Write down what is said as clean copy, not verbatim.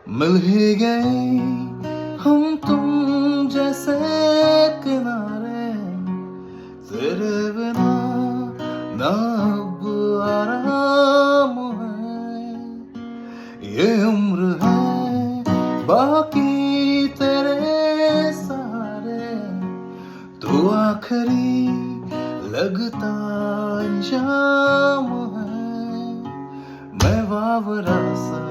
मिल ही गए हम तुम जैसे किनारे, तेरे बिना ना अब आराम है। ये उम्र है बाकी तेरे सहारे, तू आखिरी लगता अंजाम है। मैं बावरा सा